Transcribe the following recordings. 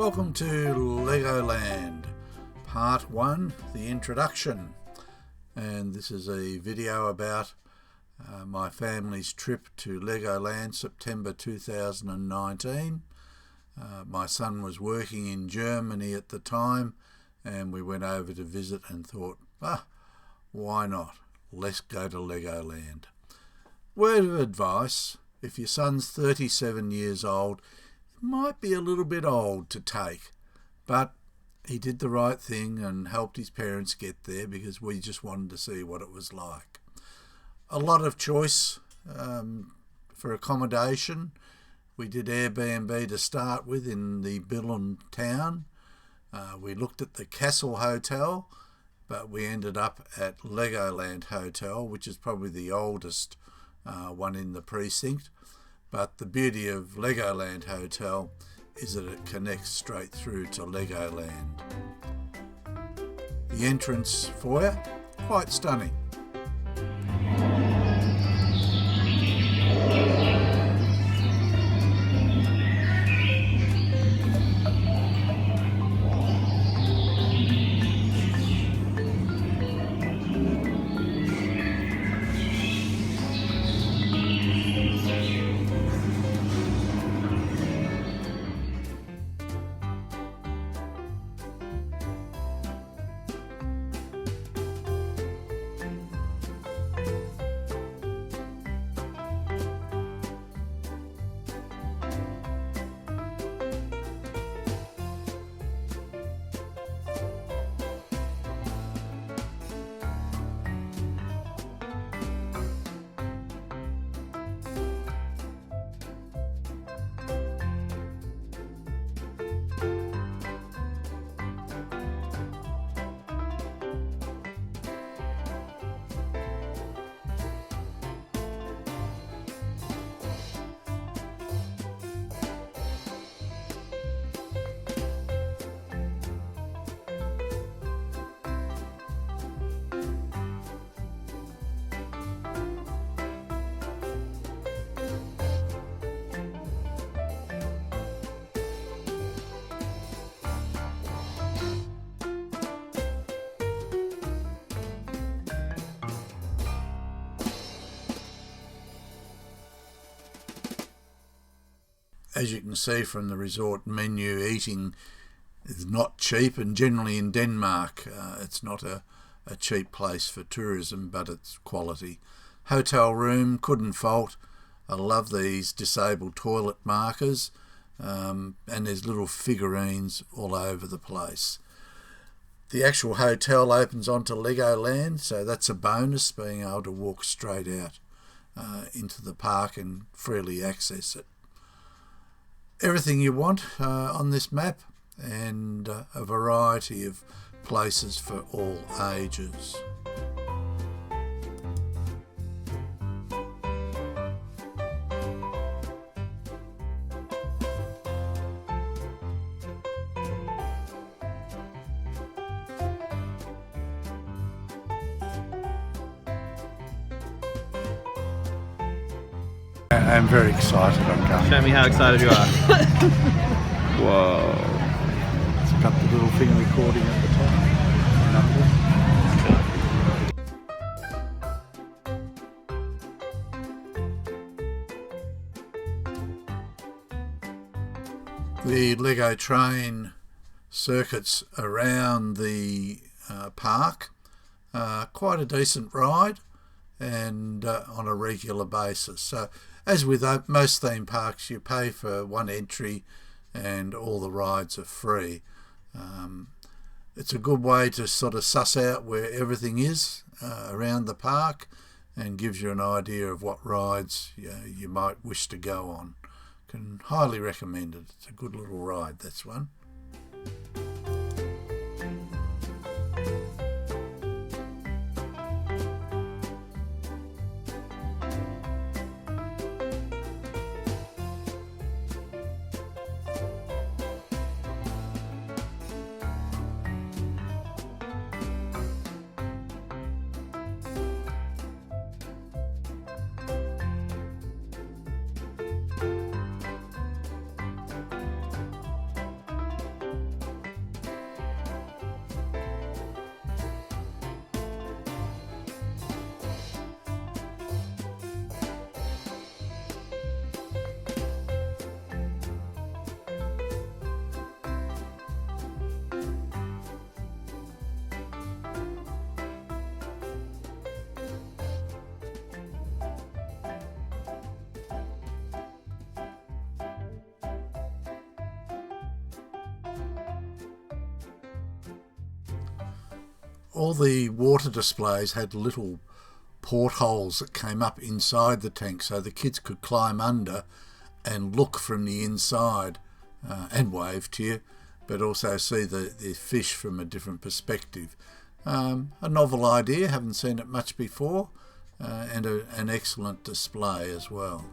Welcome to Legoland, Part 1, the introduction. And this is a video about my family's trip to Legoland, September 2019. My son was working in Germany at the time, and we went over to visit and thought, why not? Let's go to Legoland. Word of advice, if your son's 37 years old, might be a little bit old to take, but he did the right thing and helped his parents get there because we just wanted to see what it was like. A lot of choice for accommodation. We did Airbnb to start with in the Billund town. We looked at the Castle Hotel, but we ended up at Legoland Hotel, which is probably the oldest one in the precinct. But the beauty of Legoland Hotel is that it connects straight through to Legoland. The entrance foyer, quite stunning. As you can see from the resort menu, eating is not cheap, and generally in Denmark it's not a cheap place for tourism, but it's quality. Hotel room, couldn't fault. I love these disabled toilet markers, and there's little figurines all over the place. The actual hotel opens onto Legoland, so that's a bonus, being able to walk straight out into the park and freely access it. Everything you want on this map, and a variety of places for all ages. I'm very excited I'm coming. Show me how excited you are. Whoa. It's got the little thing recording at the top. The Lego train circuits around the park. Quite a decent ride, and on a regular basis. So, as with most theme parks, you pay for one entry and all the rides are free. It's a good way to sort of suss out where everything is around the park, and gives you an idea of what rides you might wish to go on. Can highly recommend it. It's a good little ride, that's one. all the water displays had little portholes that came up inside the tank, so the kids could climb under and look from the inside and wave to you, but also see the fish from a different perspective. A novel idea, haven't seen it much before, and an excellent display as well.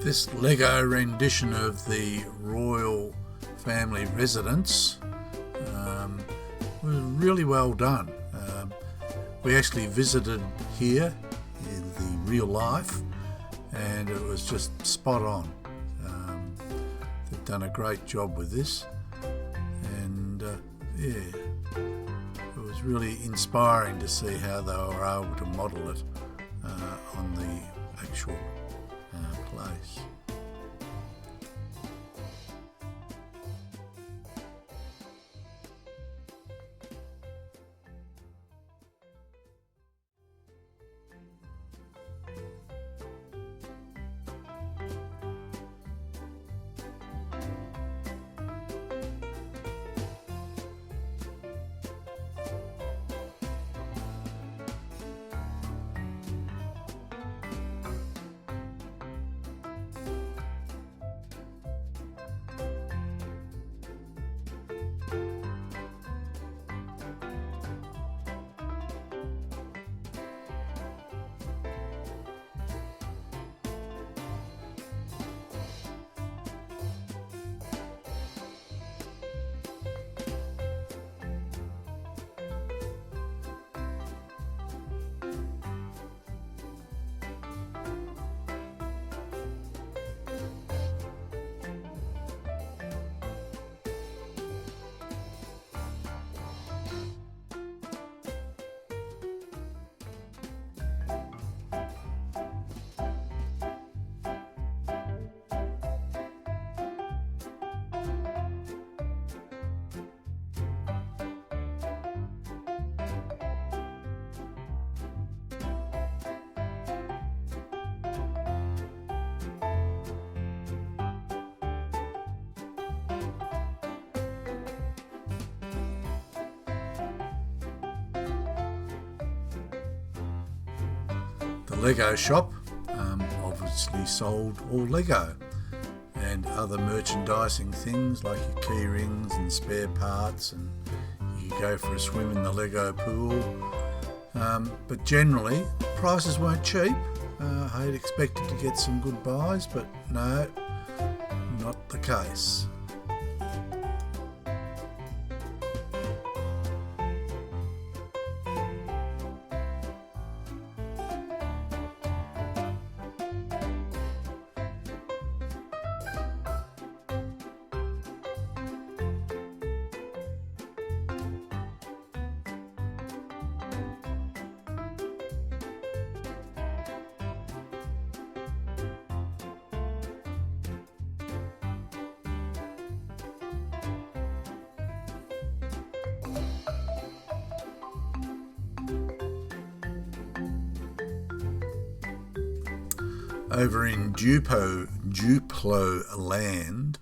This Lego rendition of the royal family residence was really well done. We actually visited here in the real life, and it was just spot on. They've done a great job with this, and it was really inspiring to see how they were able to model it on the actual place. The Lego shop obviously sold all Lego and other merchandising things like your key rings and spare parts, and you could go for a swim in the Lego pool. But generally, prices weren't cheap. I had expected to get some good buys, but no, not the case. Over in Duplo Land,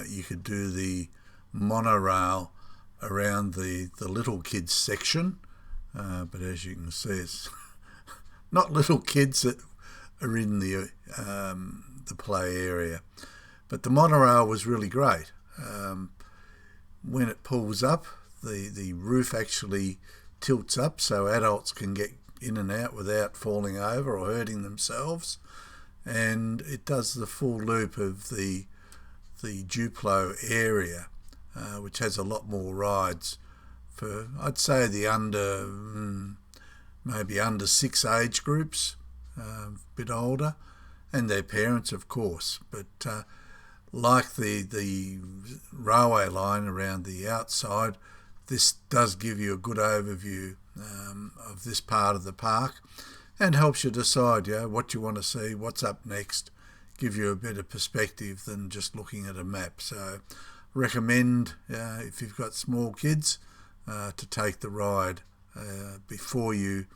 you could do the Monorail around the little kids section, but as you can see, it's not little kids that are in the play area. But the monorail was really great. When it pulls up, the roof actually tilts up so adults can get in and out without falling over or hurting themselves, and it does the full loop of the Duplo area, which has a lot more rides for, I'd say, the maybe under 6 age groups, a bit older, and their parents, of course. But like the railway line around the outside, this does give you a good overview of this part of the park, and helps you decide, what you want to see, what's up next, give you a better perspective than just looking at a map. So recommend, if you've got small kids, to take the ride before you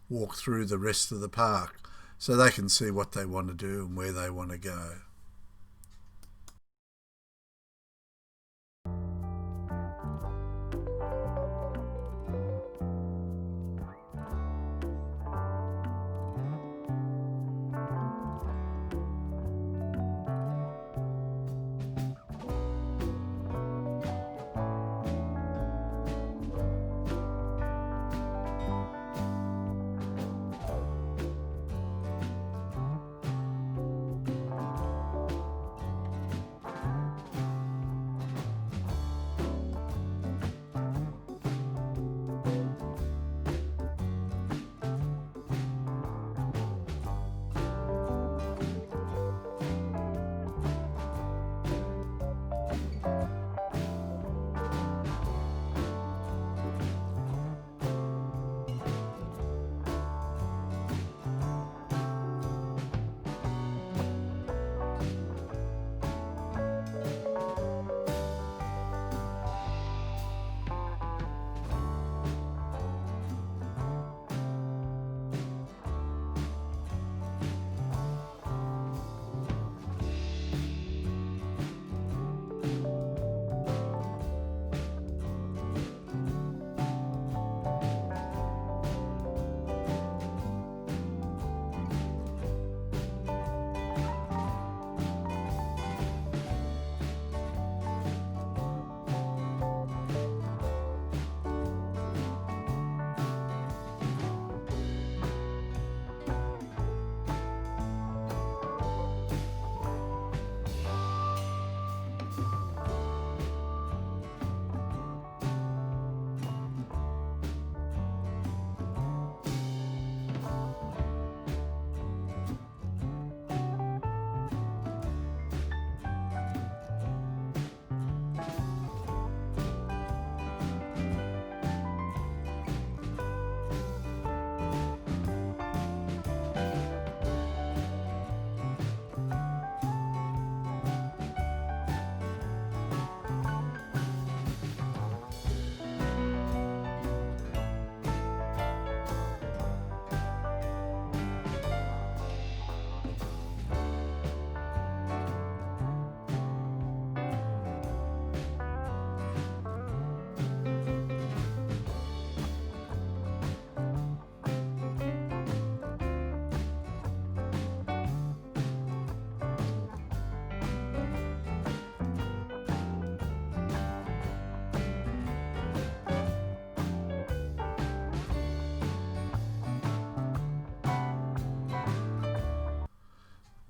walk through the rest of the park, so they can see what they want to do and where they want to go.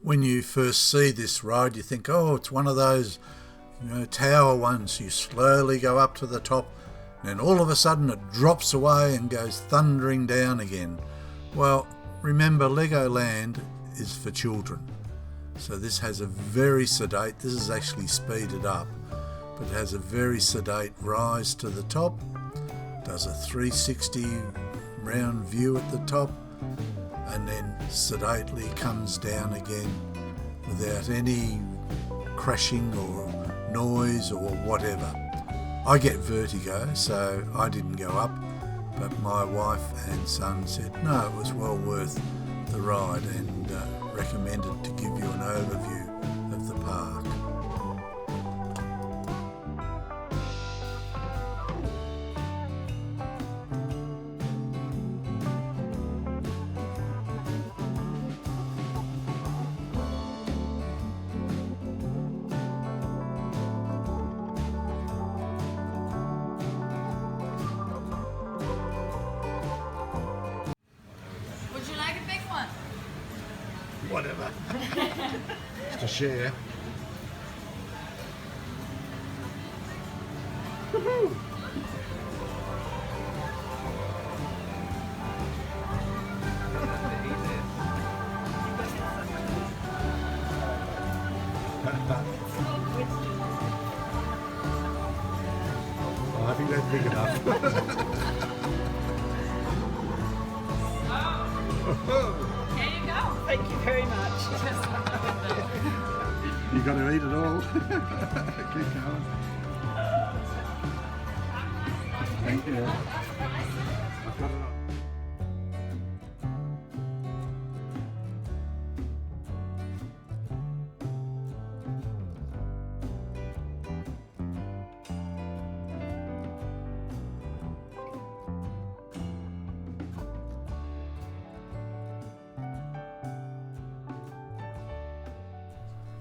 When you first see this ride, you think, oh, it's one of those tower ones. You slowly go up to the top, and then all of a sudden it drops away and goes thundering down again. Well, remember, Legoland is for children. So this has a very sedate, this is actually speeded up, but it has a very sedate rise to the top, does a 360 round view at the top, and then sedately comes down again without any crashing or noise or whatever. I get vertigo, so I didn't go up, but my wife and son said no, it was well worth the ride, and recommended to give you an overview of the park. whatever. Just to share. Woohoo! I think that's big enough. There you go. Thank you very much. You've got to eat it all. Keep going. Thank you. I've got it on.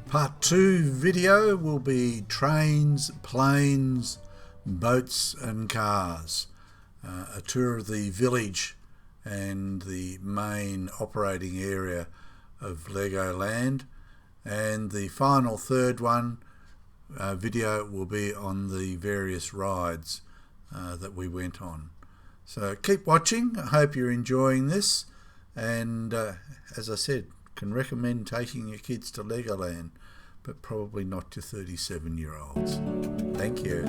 Part 2 video will be trains, planes, boats and cars. A tour of the village and the main operating area of Legoland. And the final third one video will be on the various rides that we went on. So keep watching. I hope you're enjoying this. And as I said, can recommend taking your kids to Legoland, but probably not to 37-year-olds. Thank you.